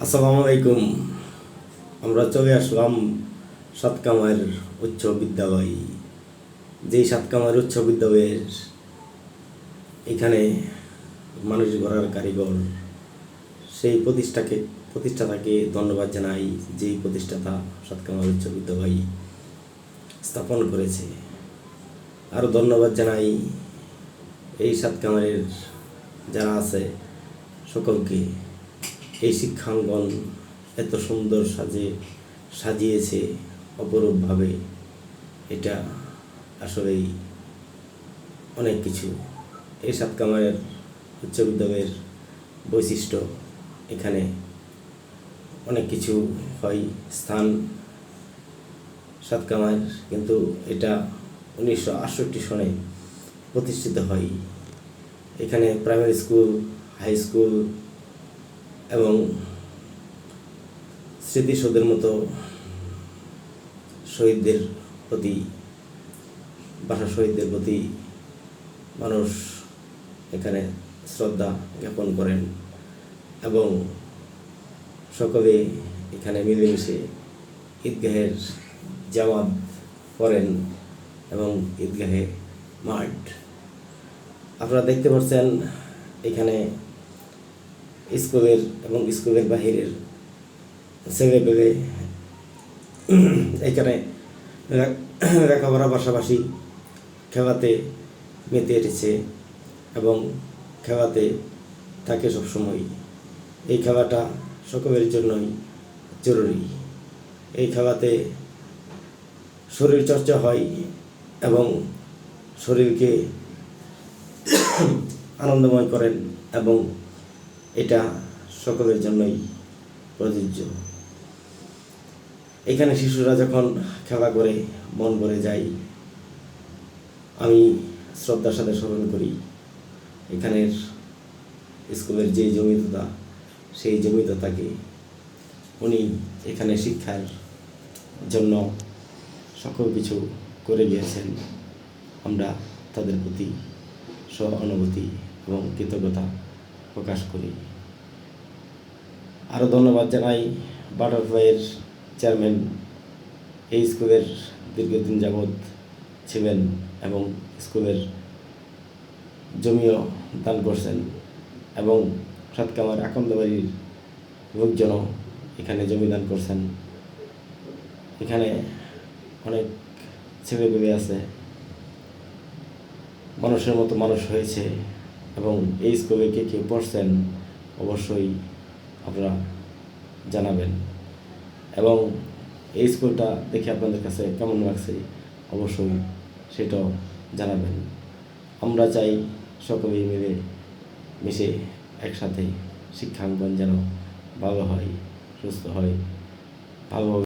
আসসালামু আলাইকুম। আমরা চলে আসলাম সাতকামার উচ্চ বিদ্যালয়। যেই সাতকামার উচ্চ বিদ্যালয়ের এখানে মানুষ গড়ার কারিগর, সেই প্রতিষ্ঠাতাকে ধন্যবাদ জানাই। যেই প্রতিষ্ঠাতা সাতকামার উচ্চ বিদ্যালয় স্থাপন করেছে। আরও ধন্যবাদ জানাই এই সাতকামারের যারা আছে সকলকে। এই শিক্ষাঙ্গন এত সুন্দর সাজিয়েছে অপরূপভাবে, এটা আসলেই অনেক কিছু। এই সাতকামারের উচ্চ বিদ্যালয়ের বৈশিষ্ট্য, এখানে অনেক কিছু হয়। স্থান সাতকামার, কিন্তু এটা 1968 সনে প্রতিষ্ঠিত হয়। এখানে প্রাইমারি স্কুল, হাই স্কুল এবং স্মৃতিসৌধের মতো শহীদদের প্রতি মানুষ এখানে শ্রদ্ধা জ্ঞাপন করেন এবং সকলে এখানে মিলেমিশে ঈদগাহের জামাত করেন এবং ঈদগাহে মাঠ আপনারা দেখতে পাচ্ছেন। এখানে স্কুলের এবং স্কুলের বাহিরের ছেলেপেলে এখানে লেখাপড়ার পাশাপাশি খেলাতে মেতে উঠেছে এবং খেলাতে থাকে সবসময়। এই খেলাটা সকলের জন্যই জরুরি। এই খেলাতে শরীর চর্চা হয় এবং শরীরকে আনন্দময় করেন এবং এটা সকলের জন্যই প্রযোজ্য। এখানে শিশুরা যখন খেলা করে মন ভরে যায়, আমি শ্রদ্ধার সাথে স্মরণ করি এখানের স্কুলের যে জমিদাতা, সেই জমিদাতাকে। উনি এখানে শিক্ষার জন্য সকল কিছু করে গিয়েছেন। আমরা তাদের প্রতি সহানুভূতি এবং কৃতজ্ঞতা প্রকাশ করি। আরও ধন্যবাদ জানাই বাটারফ্লাইয়ের চেয়ারম্যান। এই স্কুলের দীর্ঘদিন যাবৎ ছিলেন এবং স্কুলের জমিও দান করছেন এবং সাতকামার আকন্দবাড়ির লোকজনও এখানে জমি দান করছেন। এখানে অনেক ছেলেপেলে আছে, মানুষের মতো মানুষ হয়েছে এবং এই স্কুলে কে কে পড়ছেন অবশ্যই আপনারা জানাবেন এবং এই স্কুলটা দেখে আপনাদের কাছে কেমন লাগছে অবশ্যই সেটাও জানাবেন। আমরা চাই সকলেই মিলে মিশে একসাথে শিক্ষাঙ্গন যেন ভালো হয়, সুস্থ হয়, ভালোভাবে